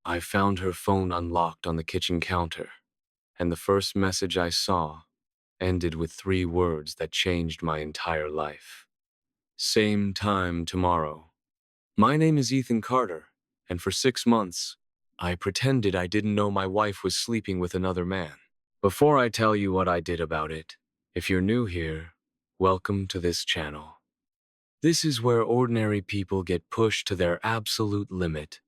I found her phone unlocked on the kitchen counter, and the first message I saw ended with three words that changed my entire life. Same time tomorrow. My name is Ethan Carter, and for 6 months, I pretended I didn't know my wife was sleeping with another man. Before I tell you what I did about it, if you're new here, welcome to this channel. This is where ordinary people get pushed to their absolute limit,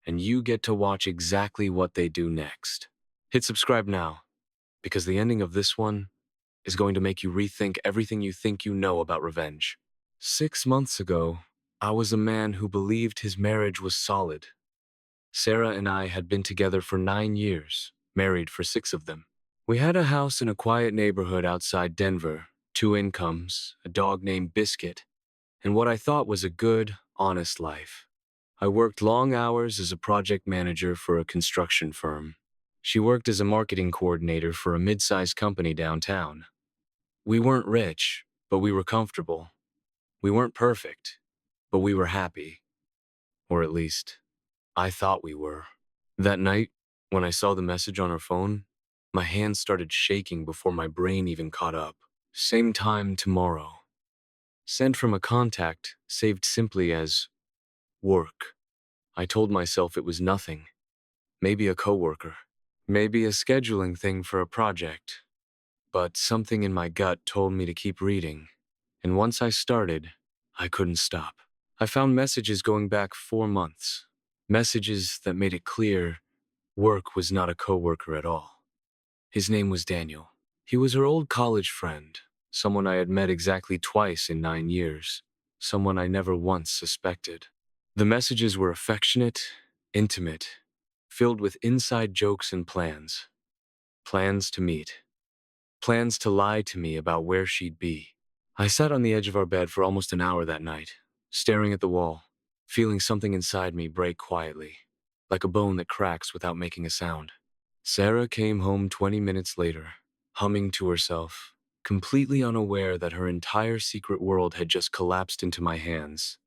and you get to watch exactly what they do next. Hit subscribe now, because the ending of this one is going to make you rethink everything you think you know about revenge. 6 months ago, I was a man who believed his marriage was solid. Sarah and I had been together for 9 years, married for 6 of them. We had a house in a quiet neighborhood outside Denver, 2 incomes, a dog named Biscuit, and what I thought was a good, honest life. I worked long hours as a project manager for a construction firm. She worked as a marketing coordinator for a mid-sized company downtown. We weren't rich, but we were comfortable. We weren't perfect, but we were happy. Or at least, I thought we were. That night, when I saw the message on her phone, my hands started shaking before my brain even caught up. Same time tomorrow. Sent from a contact, saved simply as work. I told myself it was nothing. Maybe a coworker. Maybe a scheduling thing for a project. But something in my gut told me to keep reading. And once I started, I couldn't stop. I found messages going back 4 months. Messages that made it clear work was not a coworker at all. His name was Daniel. He was her old college friend, someone I had met exactly twice in 9 years, someone I never once suspected. The messages were affectionate, intimate, filled with inside jokes and plans. Plans to meet. Plans to lie to me about where she'd be. I sat on the edge of our bed for almost an hour that night, staring at the wall, feeling something inside me break quietly, like a bone that cracks without making a sound. Sarah came home 20 minutes later, humming to herself, completely unaware that her entire secret world had just collapsed into my hands.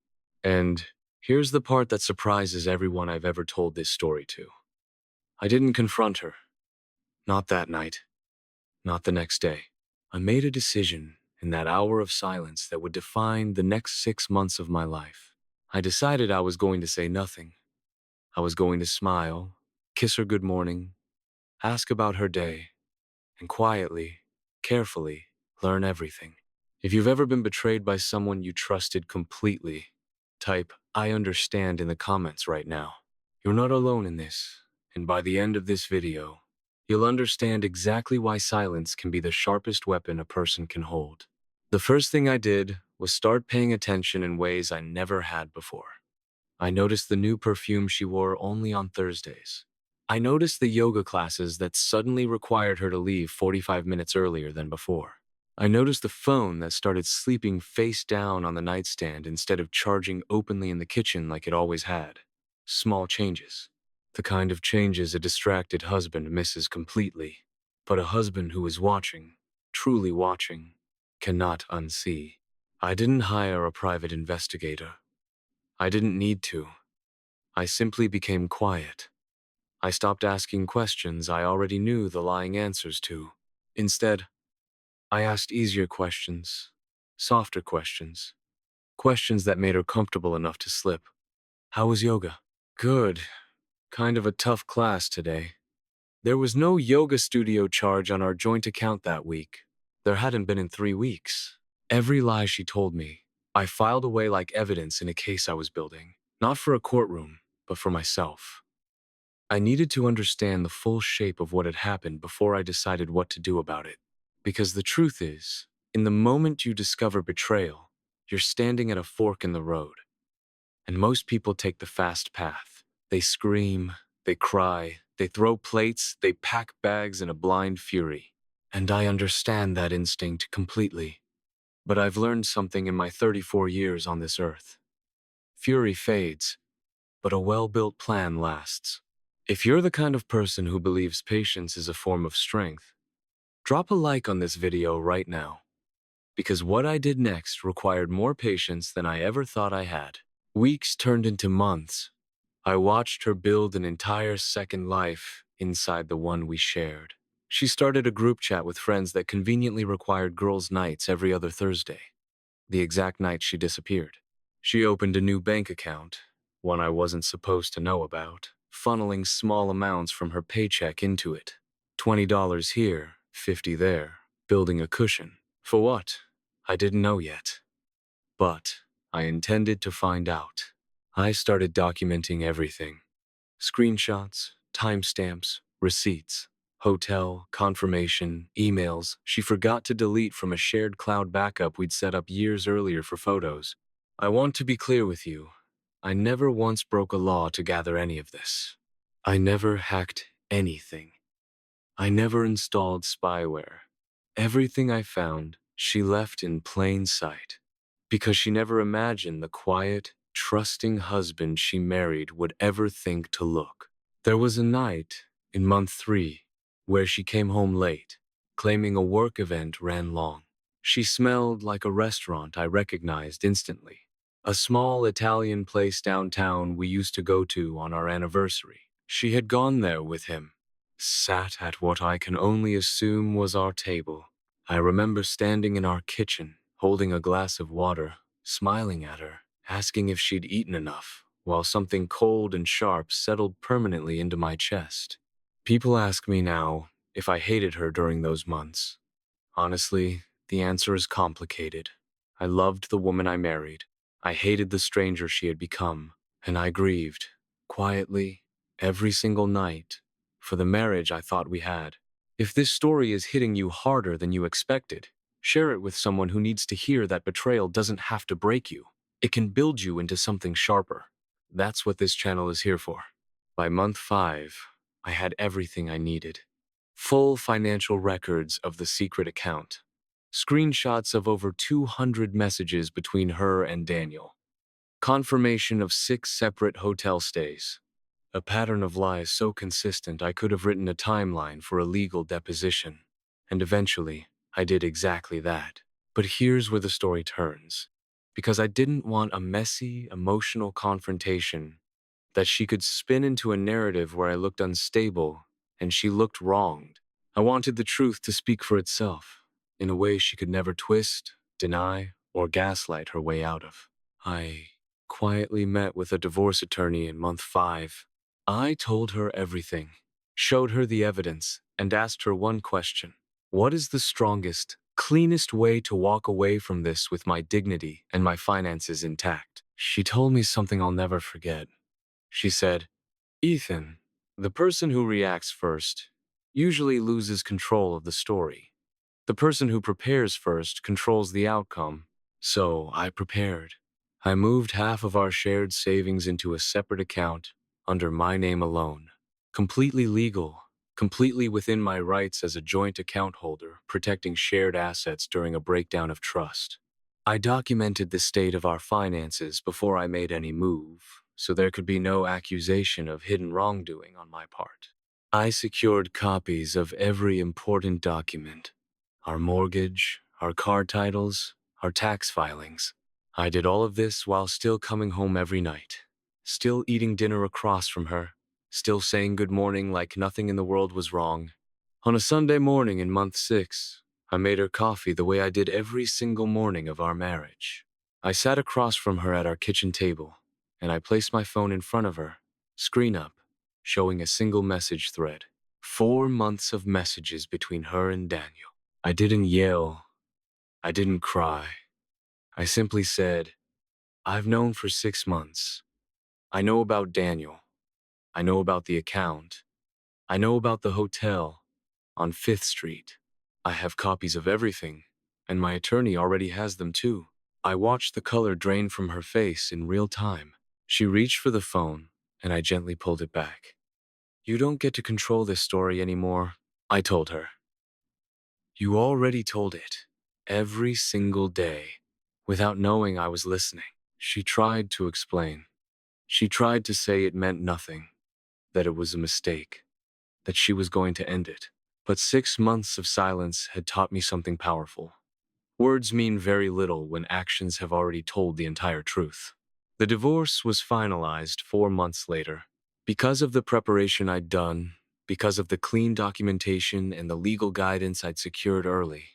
And here's the part that surprises everyone I've ever told this story to. I didn't confront her. Not that night. Not the next day. I made a decision in that hour of silence that would define the next 6 months of my life. I decided I was going to say nothing. I was going to smile, kiss her good morning, ask about her day, and quietly, carefully, learn everything. If you've ever been betrayed by someone you trusted completely, type "I understand" in the comments right now. You're not alone in this, and by the end of this video, you'll understand exactly why silence can be the sharpest weapon a person can hold. The first thing I did was start paying attention in ways I never had before. I noticed the new perfume she wore only on Thursdays. I noticed the yoga classes that suddenly required her to leave 45 minutes earlier than before. I noticed the phone that started sleeping face down on the nightstand instead of charging openly in the kitchen like it always had. Small changes. The kind of changes a distracted husband misses completely. But a husband who is watching, truly watching, cannot unsee. I didn't hire a private investigator. I didn't need to. I simply became quiet. I stopped asking questions I already knew the lying answers to. Instead, I asked easier questions, softer questions, questions that made her comfortable enough to slip. How was yoga? Good. Kind of a tough class today. There was no yoga studio charge on our joint account that week. There hadn't been in 3 weeks. Every lie she told me, I filed away like evidence in a case I was building. Not for a courtroom, but for myself. I needed to understand the full shape of what had happened before I decided what to do about it. Because the truth is, in the moment you discover betrayal, you're standing at a fork in the road. And most people take the fast path. They scream, they cry, they throw plates, they pack bags in a blind fury. And I understand that instinct completely. But I've learned something in my 34 years on this earth. Fury fades, but a well-built plan lasts. If you're the kind of person who believes patience is a form of strength, drop a like on this video right now. Because what I did next required more patience than I ever thought I had. Weeks turned into months. I watched her build an entire second life inside the one we shared. She started a group chat with friends that conveniently required girls' nights every other Thursday, the exact night she disappeared. She opened a new bank account, one I wasn't supposed to know about, funneling small amounts from her paycheck into it. $20 here, 50 there, building a cushion. For what? I didn't know yet. But I intended to find out. I started documenting everything. Screenshots, timestamps, receipts, hotel, confirmation, emails she forgot to delete from a shared cloud backup we'd set up years earlier for photos. I want to be clear with you. I never once broke a law to gather any of this. I never hacked anything. I never installed spyware. Everything I found, she left in plain sight. Because she never imagined the quiet, trusting husband she married would ever think to look. There was a night, in month 3, where she came home late, claiming a work event ran long. She smelled like a restaurant I recognized instantly. A small Italian place downtown we used to go to on our anniversary. She had gone there with him, sat at what I can only assume was our table. I remember standing in our kitchen, holding a glass of water, smiling at her, asking if she'd eaten enough, while something cold and sharp settled permanently into my chest. People ask me now if I hated her during those months. Honestly, the answer is complicated. I loved the woman I married. I hated the stranger she had become, and I grieved, quietly, every single night, for the marriage I thought we had. If this story is hitting you harder than you expected, share it with someone who needs to hear that betrayal doesn't have to break you. It can build you into something sharper. That's what this channel is here for. By month 5, I had everything I needed. Full financial records of the secret account. Screenshots of over 200 messages between her and Daniel. Confirmation of 6 separate hotel stays. A pattern of lies so consistent I could have written a timeline for a legal deposition. And eventually, I did exactly that. But here's where the story turns. Because I didn't want a messy, emotional confrontation that she could spin into a narrative where I looked unstable and she looked wronged. I wanted the truth to speak for itself, in a way she could never twist, deny, or gaslight her way out of. I quietly met with a divorce attorney in month 5. I told her everything, showed her the evidence, and asked her one question. What is the strongest, cleanest way to walk away from this with my dignity and my finances intact? She told me something I'll never forget. She said, Ethan, the person who reacts first usually loses control of the story. The person who prepares first controls the outcome. So I prepared. I moved half of our shared savings into a separate account under my name alone. Completely legal, completely within my rights as a joint account holder, protecting shared assets during a breakdown of trust. I documented the state of our finances before I made any move, so there could be no accusation of hidden wrongdoing on my part. I secured copies of every important document, our mortgage, our car titles, our tax filings. I did all of this while still coming home every night, still eating dinner across from her, still saying good morning like nothing in the world was wrong. On a Sunday morning in month 6, I made her coffee the way I did every single morning of our marriage. I sat across from her at our kitchen table, and I placed my phone in front of her, screen up, showing a single message thread. 4 months of messages between her and Daniel. I didn't yell. I didn't cry. I simply said, I've known for 6 months. I know about Daniel. I know about the account. I know about the hotel on 5th Street. I have copies of everything, and my attorney already has them too. I watched the color drain from her face in real time. She reached for the phone, and I gently pulled it back. You don't get to control this story anymore, I told her. You already told it, every single day, without knowing I was listening. She tried to explain. She tried to say it meant nothing, that it was a mistake, that she was going to end it. But 6 months of silence had taught me something powerful. Words mean very little when actions have already told the entire truth. The divorce was finalized 4 months later. Because of the preparation I'd done, because of the clean documentation and the legal guidance I'd secured early,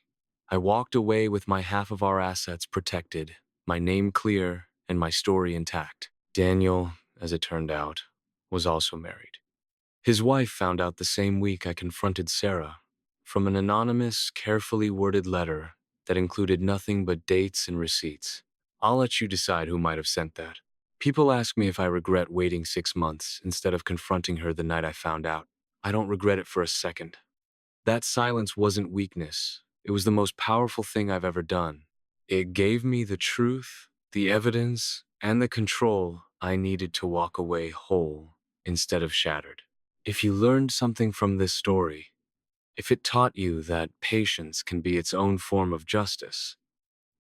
I walked away with my half of our assets protected, my name clear, and my story intact. Daniel, as it turned out, was also married. His wife found out the same week I confronted Sarah from an anonymous, carefully worded letter that included nothing but dates and receipts. I'll let you decide who might have sent that. People ask me if I regret waiting 6 months instead of confronting her the night I found out. I don't regret it for a second. That silence wasn't weakness. It was the most powerful thing I've ever done. It gave me the truth, the evidence, and the control I needed to walk away whole instead of shattered. If you learned something from this story, if it taught you that patience can be its own form of justice,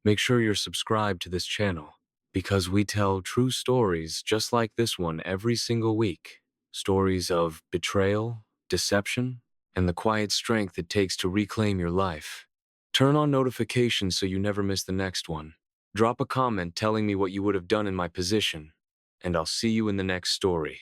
make sure you're subscribed to this channel because we tell true stories just like this one every single week. Stories of betrayal, deception, and the quiet strength it takes to reclaim your life. Turn on notifications so you never miss the next one. Drop a comment telling me what you would have done in my position, and I'll see you in the next story.